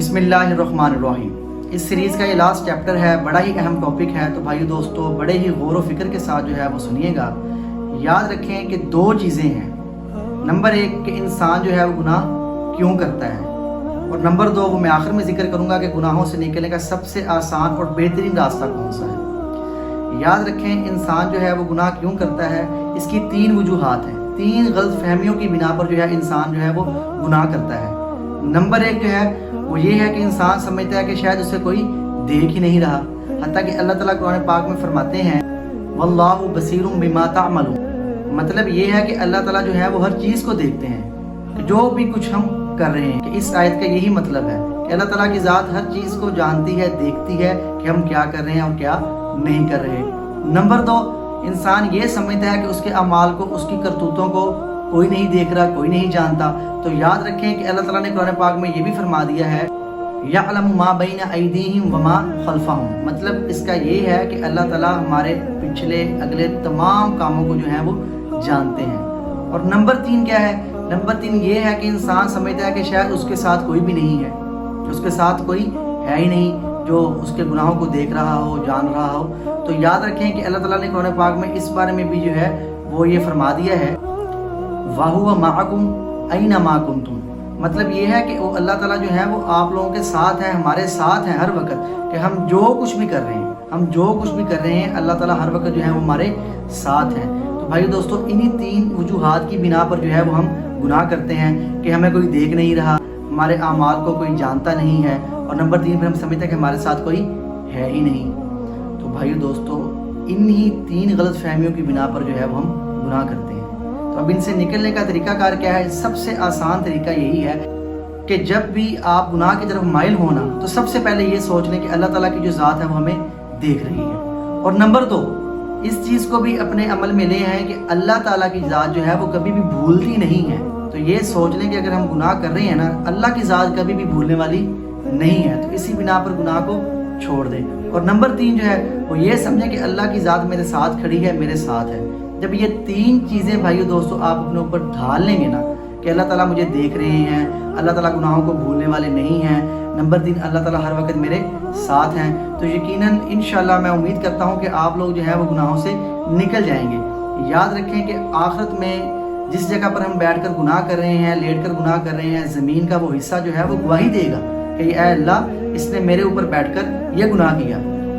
بسم اللہ الرحمن الرحیم۔ اس سیریز کا یہ لاسٹ چیپٹر ہے، بڑا ہی اہم ٹاپک ہے، تو بھائی دوستو بڑے ہی غور و فکر کے ساتھ جو ہے وہ سنیے گا۔ یاد رکھیں کہ دو چیزیں ہیں، نمبر ایک کہ انسان جو ہے وہ گناہ کیوں کرتا ہے، اور نمبر دو وہ میں آخر میں ذکر کروں گا کہ گناہوں سے نکلنے کا سب سے آسان اور بہترین راستہ کون سا ہے۔ یاد رکھیں انسان جو ہے وہ گناہ کیوں کرتا ہے، اس کی تین وجوہات ہیں، تین غلط فہمیوں کی بنا پر جو ہے انسان جو ہے وہ گناہ کرتا ہے۔ نمبر ایک جو ہے وہ یہ ہے کہ انسان سمجھتا ہے کہ شاید اسے کوئی دیکھ ہی نہیں رہا، حتیٰ کہ اللہ تعالیٰ قرآن پاک میں فرماتے ہیں واللہ بصیر بما تعملون، مطلب یہ ہے کہ اللہ تعالیٰ جو ہے وہ ہر چیز کو دیکھتے ہیں کہ جو بھی کچھ ہم کر رہے ہیں، کہ اس آیت کا یہی مطلب ہے کہ اللہ تعالیٰ کی ذات ہر چیز کو جانتی ہے، دیکھتی ہے کہ ہم کیا کر رہے ہیں اور کیا نہیں کر رہے۔ نمبر دو، انسان یہ سمجھتا ہے کہ اس کے اعمال کو، اس کی کرتوتوں کو کوئی نہیں دیکھ رہا، کوئی نہیں جانتا۔ تو یاد رکھیں کہ اللہ تعالیٰ نے قرآن پاک میں یہ بھی فرما دیا ہے یعلم ما بین ایدیہم وما خلفہم، مطلب اس کا یہ ہے کہ اللہ تعالیٰ ہمارے پچھلے اگلے تمام کاموں کو جو ہے وہ جانتے ہیں۔ اور نمبر تین کیا ہے؟ نمبر تین یہ ہے کہ انسان سمجھتا ہے کہ شاید اس کے ساتھ کوئی بھی نہیں ہے، اس کے ساتھ کوئی ہے ہی نہیں جو اس کے گناہوں کو دیکھ رہا ہو، جان رہا ہو۔ تو یاد رکھیں کہ اللہ تعالیٰ نے قرآن پاک میں اس بارے میں بھی جو ہے وہ یہ فرما دیا ہے وَهُوَ مَعَكُمْ أَيْنَمَا كُنْتُمْ، مطلب یہ ہے کہ وہ اللہ تعالیٰ جو ہے وہ آپ لوگوں کے ساتھ ہیں، ہمارے ساتھ ہیں ہر وقت، کہ ہم جو کچھ بھی کر رہے ہیں، اللہ تعالیٰ ہر وقت جو ہے وہ ہمارے ساتھ ہیں۔ تو بھائی دوستو انہی تین وجوہات کی بنا پر جو ہے وہ ہم گناہ کرتے ہیں کہ ہمیں کوئی دیکھ نہیں رہا، ہمارے اعمال کو کوئی جانتا نہیں ہے، اور نمبر تین پھر ہم سمجھتے ہیں کہ ہمارے ساتھ کوئی ہے ہی نہیں۔ تو بھائی دوستو انہی تین غلط فہمیوں کی بنا پر جو ہے وہ ہم گناہ کرتے ہیں۔ تو اب ان سے نکلنے کا طریقہ کار کیا ہے؟ سب سے آسان طریقہ یہی ہے کہ جب بھی آپ گناہ کی طرف مائل ہونا تو سب سے پہلے یہ سوچ لیں کہ اللہ تعالیٰ کی جو ذات ہے وہ ہمیں دیکھ رہی ہے، اور نمبر دو اس چیز کو بھی اپنے عمل میں لے آئیں کہ اللہ تعالیٰ کی ذات جو ہے وہ کبھی بھی بھولتی نہیں ہے۔ تو یہ سوچ لیں کہ اگر ہم گناہ کر رہے ہیں نا، اللہ کی ذات کبھی بھی بھولنے والی نہیں ہے، تو اسی بنا پر گناہ کو چھوڑ دیں۔ اور نمبر تین جو ہے وہ یہ سمجھیں کہ اللہ کی ذات میرے ساتھ کھڑی ہے، میرے ساتھ ہے۔ جب یہ تین چیزیں بھائیو دوستو آپ اپنے اوپر ڈھال لیں گے نا کہ اللہ تعالیٰ مجھے دیکھ رہے ہیں، اللہ تعالیٰ گناہوں کو بھولنے والے نہیں ہیں، نمبر تین اللہ تعالیٰ ہر وقت میرے ساتھ ہیں، تو یقیناً انشاءاللہ میں امید کرتا ہوں کہ آپ لوگ جو ہے وہ گناہوں سے نکل جائیں گے۔ یاد رکھیں کہ آخرت میں جس جگہ پر ہم بیٹھ کر گناہ کر رہے ہیں، لیٹ کر گناہ کر رہے ہیں، زمین کا وہ حصہ جو ہے وہ گواہی دے گا کہ اے اللہ اس نے میرے اوپر بیٹھ کر یہ گناہ کیا۔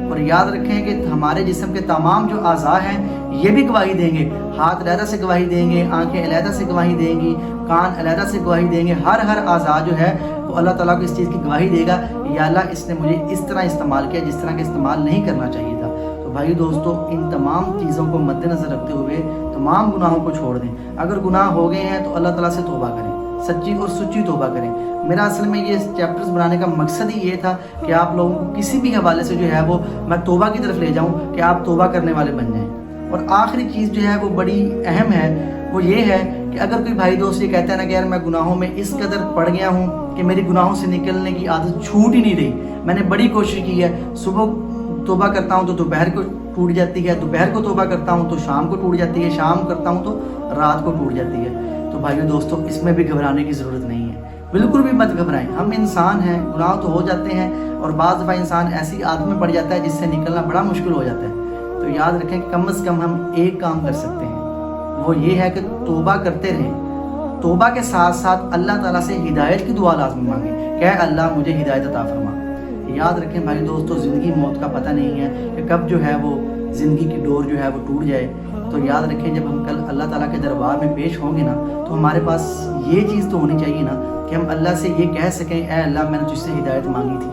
اور یاد رکھیں کہ ہمارے جسم کے تمام جو اعضاء ہیں یہ بھی گواہی دیں گے، ہاتھ علیحدہ سے گواہی دیں گے، آنکھیں علیحدہ سے گواہی دیں گی، کان علیحدہ سے گواہی دیں گے، ہر اعضاء جو ہے وہ اللہ تعالیٰ کو اس چیز کی گواہی دے گا یا اللہ اس نے مجھے اس طرح استعمال کیا جس طرح کا استعمال نہیں کرنا چاہیے تھا۔ تو بھائی دوستو ان تمام چیزوں کو مد نظر رکھتے ہوئے تمام گناہوں کو چھوڑ دیں۔ اگر گناہ ہو گئے ہیں تو اللہ تعالیٰ سے توبہ کریں، سچی اور سچی توبہ کریں۔ میرا اصل میں یہ چیپٹرز بنانے کا مقصد ہی یہ تھا کہ آپ لوگوں کو کسی بھی حوالے سے جو ہے وہ میں توبہ کی طرف لے جاؤں کہ آپ توبہ کرنے والے بن جائیں۔ اور آخری چیز جو ہے وہ بڑی اہم ہے، وہ یہ ہے کہ اگر کوئی بھائی دوست یہ کہتا ہے نا کہ یار میں گناہوں میں اس قدر پڑ گیا ہوں کہ میری گناہوں سے نکلنے کی عادت چھوٹ ہی نہیں رہی، میں نے بڑی کوشش کی ہے، صبح توبہ کرتا ہوں تو دوپہر کو ٹوٹ جاتی ہے، دوپہر کو توبہ کرتا ہوں تو شام کو ٹوٹ جاتی ہے، شام کرتا ہوں تو رات کو ٹوٹ جاتی ہے، تو بھائیو دوستو اس میں بھی گھبرانے کی ضرورت نہیں ہے، بالکل بھی مت گھبرائیں۔ ہم انسان ہیں، گناہ تو ہو جاتے ہیں، اور بعض دفعہ انسان ایسی عادت میں پڑ جاتا ہے جس سے نکلنا بڑا مشکل ہو جاتا ہے۔ تو یاد رکھیں کہ کم از کم ہم ایک کام کر سکتے ہیں، وہ یہ ہے کہ توبہ کرتے رہیں، توبہ کے ساتھ ساتھ اللہ تعالیٰ سے ہدایت کی دعا لازمی مانگیں کہ اے اللہ مجھے ہدایت عطا فرما۔ یاد رکھیں بھائی دوستو زندگی موت کا پتہ نہیں ہے کہ کب جو ہے وہ زندگی کی ڈور جو ہے وہ ٹوٹ جائے۔ تو یاد رکھیں جب ہم کل اللہ تعالیٰ کے دربار میں پیش ہوں گے نا تو ہمارے پاس یہ چیز تو ہونی چاہیے نا کہ ہم اللہ سے یہ کہہ سکیں اے اللہ میں نے تجھ سے ہدایت مانگی تھی۔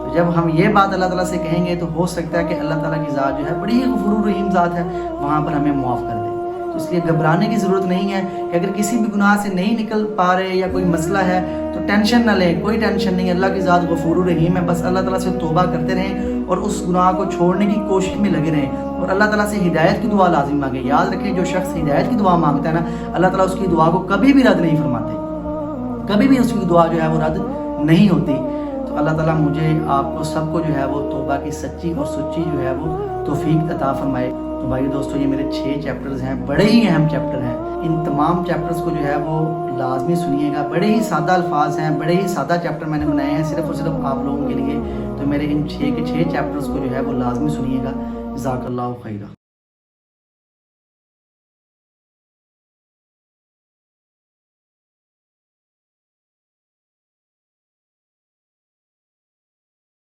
تو جب ہم یہ بات اللہ تعالیٰ سے کہیں گے تو ہو سکتا ہے کہ اللہ تعالیٰ کی ذات جو ہے بڑی غفور الرحیم ذات ہے، وہاں پر ہمیں معاف کر دے۔ تو اس لیے گھبرانے کی ضرورت نہیں ہے کہ اگر کسی بھی گناہ سے نہیں نکل پا رہے یا کوئی مسئلہ ہے تو ٹینشن نہ لیں، کوئی ٹینشن نہیں، اللہ کی ذات غفور الرحیم ہے، بس اللہ تعالیٰ سے توبہ کرتے رہیں اور اس گناہ کو چھوڑنے کی کوشش میں لگے رہیں، اور اللہ تعالیٰ سے ہدایت کی دعا لازم مانگیں۔ یاد رکھیں جو شخص ہدایت کی دعا مانگتا ہے نا اللہ تعالیٰ اس کی دعا کو کبھی بھی رد نہیں فرماتے، کبھی بھی اس کی دعا جو ہے وہ رد نہیں ہوتی۔ تو اللہ تعالیٰ مجھے آپ کو سب کو جو ہے وہ توبہ کی سچی اور سچی جو ہے وہ توفیق عطا فرمائے۔ تو بھائی دوستو یہ میرے 6 چیپٹرز ہیں، بڑے ہی اہم چیپٹر ہیں، ان تمام چیپٹرز کو جو ہے وہ لازمی سنیے گا، بڑے ہی سادہ الفاظ ہیں، بڑے ہی سادہ چیپٹر میں نے بنائے ہیں صرف اور صرف آپ لوگوں کے لیے، تو میرے ان 6 کے 6 چیپٹرز کو جو ہے وہ لازمی سنیے گا۔ جزاک اللہ خیرہ۔